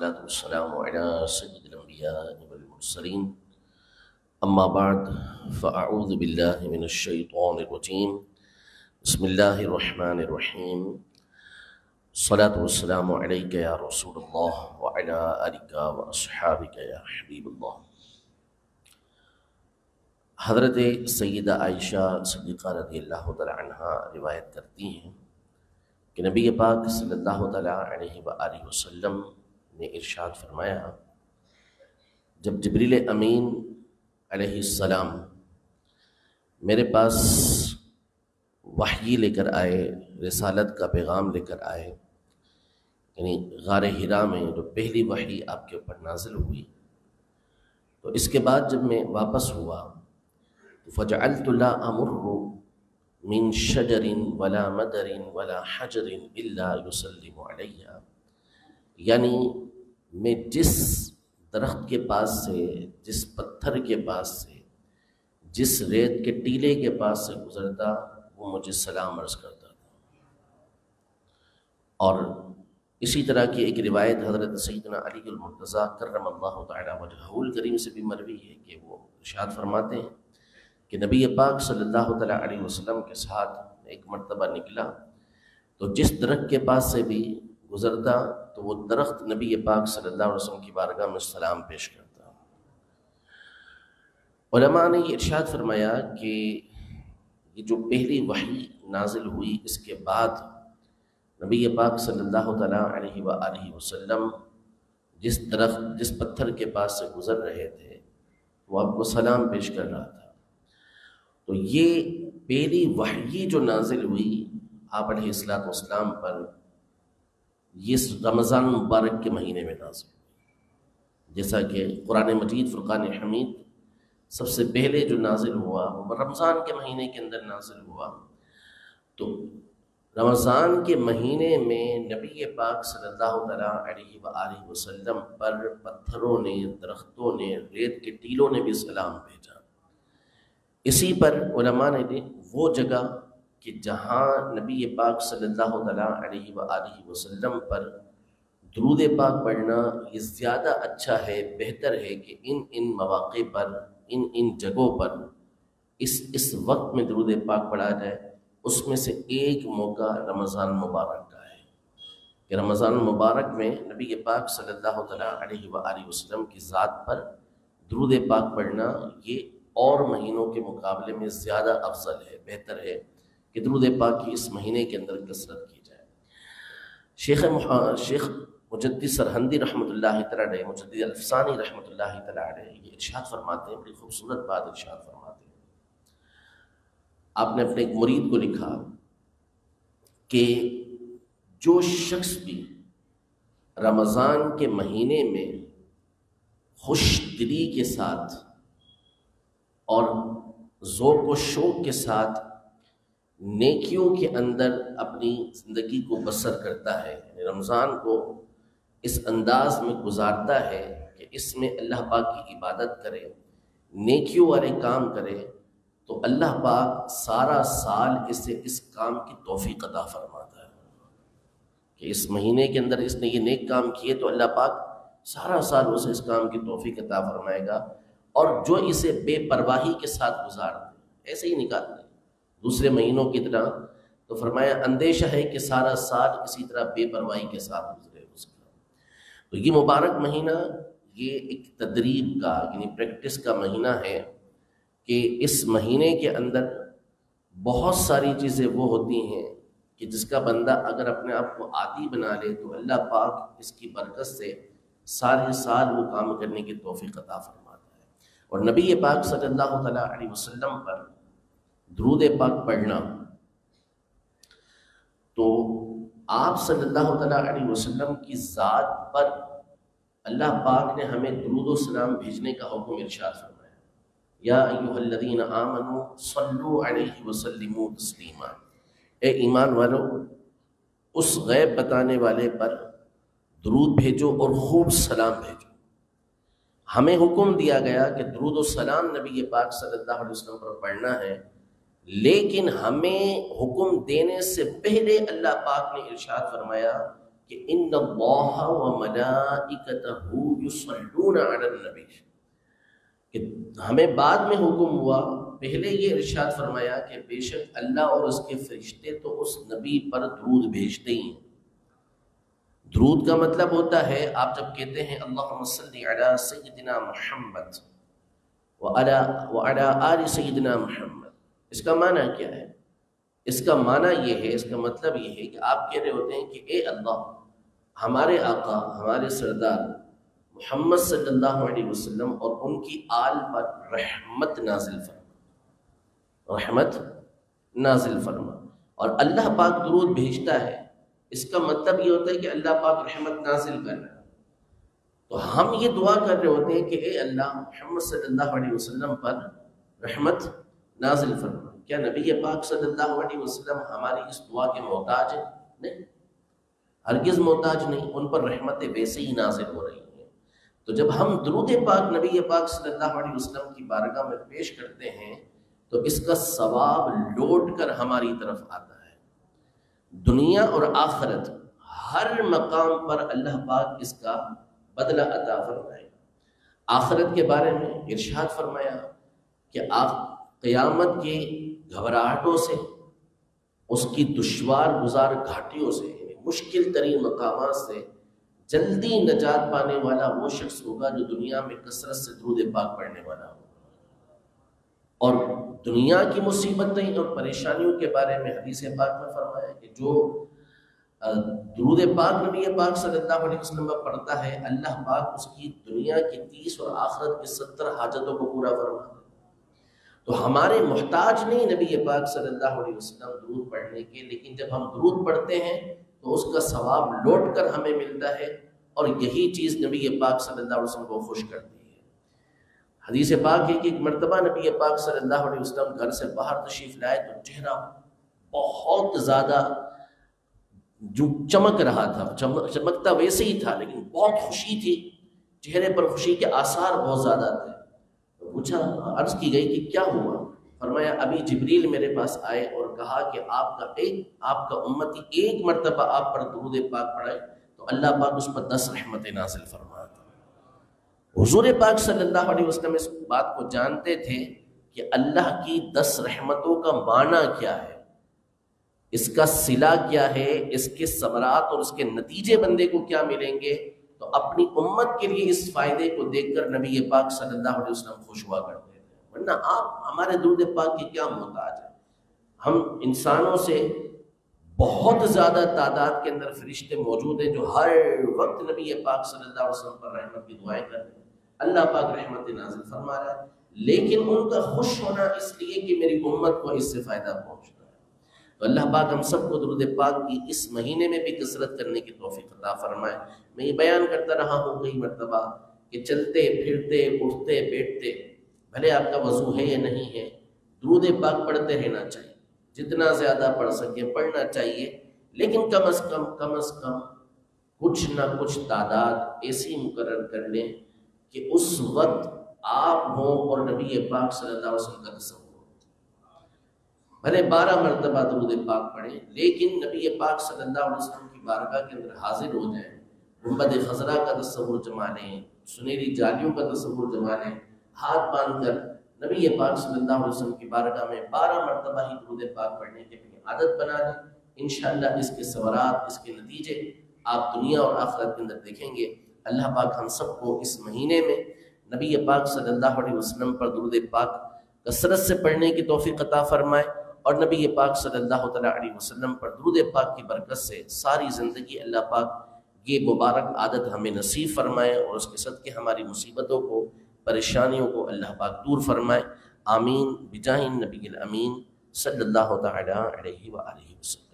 والصلاة والسلام على سيد الأنبياء والمرسلين أما بعد فأعوذ بالله من الشيطان الرجيم بسم الله الرحمن الرحيم الصلاة والسلام عليك يا رسول الله وعلى آلك وأصحابك يا حبيب الله۔ حضرت سیدہ عائشہ صدیقہ رضی اللہ تعالی عنہا روایت کرتی ہیں کہ نبی پاک صلی اللہ تعالیٰ علیہ وآلہ وسلم نے ارشاد فرمایا، جب جبریل امین علیہ السلام میرے پاس وحی لے کر آئے، رسالت کا پیغام لے کر آئے، یعنی غار حرا میں جو پہلی وحی آپ کے اوپر نازل ہوئی، تو اس کے بعد جب میں واپس ہوا فجعلت لا امر من شجر ولا مدر ولا حجر الا يسلم علیہ، یعنی میں جس درخت کے پاس سے، جس پتھر کے پاس سے، جس ریت کے ٹیلے کے پاس سے گزرتا وہ مجھے سلام عرض کرتا تھا۔ اور اسی طرح کی ایک روایت حضرت سیدنا علی المرتضیٰ کرم اللہ تعالی وجہہ الکریم سے بھی مروی ہے کہ وہ ارشاد فرماتے ہیں کہ نبی پاک صلی اللہ تعالیٰ علیہ وسلم کے ساتھ ایک مرتبہ نکلا تو جس درخت کے پاس سے بھی گزرتا تو وہ درخت نبی پاک صلی اللہ علیہ وسلم کی بارگاہ میں سلام پیش کرتا۔ علماء نے یہ ارشاد فرمایا کہ یہ جو پہلی وحی نازل ہوئی اس کے بعد نبی پاک صلی اللہ تعالیٰ علیہ وآلہ وسلم جس درخت، جس پتھر کے پاس سے گزر رہے تھے وہ آپ کو سلام پیش کر رہا تھا۔ تو یہ پہلی وحی جو نازل ہوئی آپ علیہ السلام پر یہ رمضان مبارک کے مہینے میں نازل ہوئی، جیسا کہ قرآن مجید فرقان حمید سب سے پہلے جو نازل ہوا وہ رمضان کے مہینے کے اندر نازل ہوا۔ تو رمضان کے مہینے میں نبی پاک صلی اللہ تعالیٰ علیہ وآلہ وسلم پر پتھروں نے، درختوں نے، ریت کے ٹیلوں نے بھی سلام بھیجا۔ اسی پر علماء نے وہ جگہ کہ جہاں نبی پاک صلی اللہ تعالیٰ علیہ وآلہ وسلم پر درود پاک پڑھنا یہ زیادہ اچھا ہے، بہتر ہے کہ ان مواقع پر، ان جگہوں پر اس وقت میں درود پاک پڑھا جائے۔ اس میں سے ایک موقع رمضان مبارک کا ہے کہ رمضان مبارک میں نبی پاک صلی اللہ تعالیٰ علیہ وآلہ وسلم کی ذات پر درود پاک پڑھنا یہ اور مہینوں کے مقابلے میں زیادہ افضل ہے، بہتر ہے کہ درود پاک کی اس مہینے کے اندر کثرت کی جائے۔ شیخ مجدد سرہندی رحمۃ اللہ تعالیٰ علیہ، مجدد الفسانی رحمۃ اللہ تعالیٰ علیہ یہ ارشاد فرماتے ہیں، بڑی خوبصورت بات ارشاد فرماتے ہیں۔ آپ نے اپنے ایک مرید کو لکھا کہ جو شخص بھی رمضان کے مہینے میں خوش دلی کے ساتھ اور ذوق و شوق کے ساتھ نیکیوں کے اندر اپنی زندگی کو بسر کرتا ہے، یعنی رمضان کو اس انداز میں گزارتا ہے کہ اس میں اللہ پاک کی عبادت کرے، نیکیوں والے کام کرے، تو اللہ پاک سارا سال اسے اس کام کی توفیق عطا فرماتا ہے کہ اس مہینے کے اندر اس نے یہ نیک کام کیے تو اللہ پاک سارا سال اسے اس کام کی توفیق عطا فرمائے گا۔ اور جو اسے بے پرواہی کے ساتھ گزار دے، ایسے ہی نکال دے دوسرے مہینوں کی طرح، تو فرمایا اندیشہ ہے کہ سارا سال اسی طرح بے پرواہی کے ساتھ گزرے اس کا۔ تو یہ مبارک مہینہ یہ ایک تدریب کا، یعنی پریکٹس کا مہینہ ہے کہ اس مہینے کے اندر بہت ساری چیزیں وہ ہوتی ہیں کہ جس کا بندہ اگر اپنے آپ کو عادی بنا لے تو اللہ پاک اس کی برکت سے سارے سال وہ کام کرنے کی توفیق عطا فرماتا ہے۔ اور نبی پاک صلی اللہ تعالیٰ علیہ وسلم پر درود پاک پڑھنا، تو آپ صلی اللہ تعالیٰ علیہ وسلم کی ذات پر اللہ پاک نے ہمیں درود و سلام بھیجنے کا حکم ارشاد فرمایا، یا ایھا الذین آمنوا صلوا علیہ وسلموا تسلیما، اے ایمان والو اس غیب بتانے والے پر درود بھیجو اور خوب سلام بھیجو۔ ہمیں حکم دیا گیا کہ درود و سلام نبی پاک صلی اللہ علیہ وسلم پر پڑھنا ہے، لیکن ہمیں حکم دینے سے پہلے اللہ پاک نے ارشاد فرمایا کہ ان اللہ وملائکتہ یصلون علی النبی، کہ ہمیں بعد میں حکم ہوا، پہلے یہ ارشاد فرمایا کہ بے شک اللہ اور اس کے فرشتے تو اس نبی پر درود بھیجتے ہی ہیں۔ درود کا مطلب ہوتا ہے، آپ جب کہتے ہیں اللہم صلی علی سیدنا محمد وعلی آل سیدنا محمد، اس کا معنی کیا ہے؟ اس کا معنی یہ ہے، اس کا مطلب یہ ہے کہ آپ کہہ رہے ہوتے ہیں کہ اے اللہ، ہمارے آقا، ہمارے سردار محمد صلی اللہ علیہ وسلم اور ان کی آل پر رحمت نازل فرما، رحمت نازل فرما۔ اور اللہ پاک درود بھیجتا ہے، اس کا مطلب یہ ہوتا ہے کہ اللہ پاک رحمت نازل کر رہا ہے۔ تو ہم یہ دعا کر رہے ہوتے ہیں کہ اے اللہ، محمد صلی اللہ علیہ وسلم پر رحمت نازل فرما۔ کیا نبی پاک صلی اللہ علیہ وسلم ہماری اس دعا کے محتاج ہیں؟ نہیں، ہرگز محتاج نہیں، ان پر رحمتیں ویسے ہی نازل ہو رہی ہیں۔ تو جب ہم درود پاک نبی پاک صلی اللہ علیہ وسلم کی بارگاہ میں پیش کرتے ہیں تو اس کا ثواب لوٹ کر ہماری طرف آتا ہے۔ دنیا اور آخرت ہر مقام پر اللہ پاک اس کا بدلہ عطا فرمائے۔ آخرت کے بارے میں ارشاد فرمایا کہ قیامت کی گھبراہٹوں سے، اس کی دشوار گزار گھاٹیوں سے، مشکل ترین مقامات سے جلدی نجات پانے والا وہ شخص ہوگا جو دنیا میں کثرت سے درود پاک پڑھنے والا ہوگا۔ اور دنیا کی مصیبتیں اور پریشانیوں کے بارے میں حدیث پاک میں فرمایا کہ جو درود پاک نبی پاک صلی اللہ علیہ وسلم پر پڑھتا ہے، اللہ پاک اس کی دنیا کی 30 اور آخرت کی 70 حاجتوں کو پورا فرماتا ہے۔ تو ہمارے محتاج نہیں نبی پاک صلی اللہ علیہ وسلم درود پڑھنے کے، لیکن جب ہم درود پڑھتے ہیں تو اس کا ثواب لوٹ کر ہمیں ملتا ہے، اور یہی چیز نبی پاک صلی اللہ علیہ وسلم کو خوش کرتی ہے۔ حدیث پاک ہے کہ ایک مرتبہ نبی پاک صلی اللہ علیہ وسلم گھر سے باہر تشریف لائے تو چہرہ بہت زیادہ جو چمک رہا تھا، چمکتا ویسے ہی تھا لیکن بہت خوشی تھی، چہرے پر خوشی کے آثار بہت زیادہ تھے۔ پوچھا، عرض کی گئی کہ کیا ہوا؟ فرمایا ابھی جبریل میرے پاس آئے اور کہا کہ آپ کا امتی ایک مرتبہ آپ پر درود پاک پڑھے تو اللہ پاک اس پر 10 رحمتیں نازل فرماتا۔ حضور پاک صلی اللہ علیہ وسلم اس بات کو جانتے تھے کہ اللہ کی 10 رحمتوں کا معنی کیا ہے، اس کا صلہ کیا ہے، اس کے ثمرات اور اس کے نتیجے بندے کو کیا ملیں گے۔ تو اپنی امت کے لیے اس فائدے کو دیکھ کر نبی پاک صلی اللہ علیہ وسلم خوش ہوا کرتے تھے، ورنہ آپ ہمارے درود پاک کی کیا محتاج ہیں؟ ہم انسانوں سے بہت زیادہ تعداد کے اندر فرشتے موجود ہیں جو ہر وقت نبی پاک صلی اللہ علیہ وسلم پر رحمت کی دعائیں کر رہے ہیں، اللہ پاک رحمت نازل فرما رہا ہے، لیکن ان کا خوش ہونا اس لیے کہ میری امت کو اس سے فائدہ پہنچتا ہے۔ تو اللہ پاک ہم سب کو درود پاک کی اس مہینے میں بھی کثرت کرنے کی توفیق عطا فرمائے۔ میں یہ بیان کرتا رہا ہوں کئی مرتبہ کہ چلتے پھرتے اٹھتے بیٹھتے، بھلے آپ کا وضو ہے یا نہیں ہے، درود پاک پڑھتے رہنا چاہیے، جتنا زیادہ پڑھ سکیں پڑھنا چاہیے، لیکن کم از کم کچھ نہ کچھ تعداد ایسی مقرر کر لیں کہ اس وقت آپ ہوں اور نبی پاک صلی اللہ علیہ وسلم کا تصور ہو۔ بھلے 12 مرتبہ درود پاک پڑھیں، لیکن نبی پاک صلی اللہ علیہ وسلم کی بارگاہ کے اندر حاضر ہو جائیں، گنبد خضرا کا تصور جما لیں، سنہری جالیوں کا تصور جما لیں، ہاتھ باندھ کر نبی پاک صلی اللہ علیہ وسلم کی بارگاہ میں 12 مرتبہ ہی درود پاک پڑھنے کی اپنی عادت بنا لیں۔ انشاءاللہ اس کے ثمرات، اس کے نتیجے آپ دنیا اور آخرت کے اندر دیکھیں گے۔ اللہ پاک ہم سب کو اس مہینے میں نبی پاک صلی اللہ علیہ وسلم پر درود پاک کثرت سے پڑھنے کی توفیق عطا فرمائے، اور نبی پاک صلی اللہ تعالیٰ علیہ وسلم پر درود پاک کی برکت سے ساری زندگی اللہ پاک یہ مبارک عادت ہمیں نصیب فرمائے، اور اس کے صدقے ہماری مصیبتوں کو، پریشانیوں کو اللہ پاک دور فرمائے۔ آمین بجاہ النبی الامین صلی اللہ تعالیٰ علیہ وآلہ وسلم۔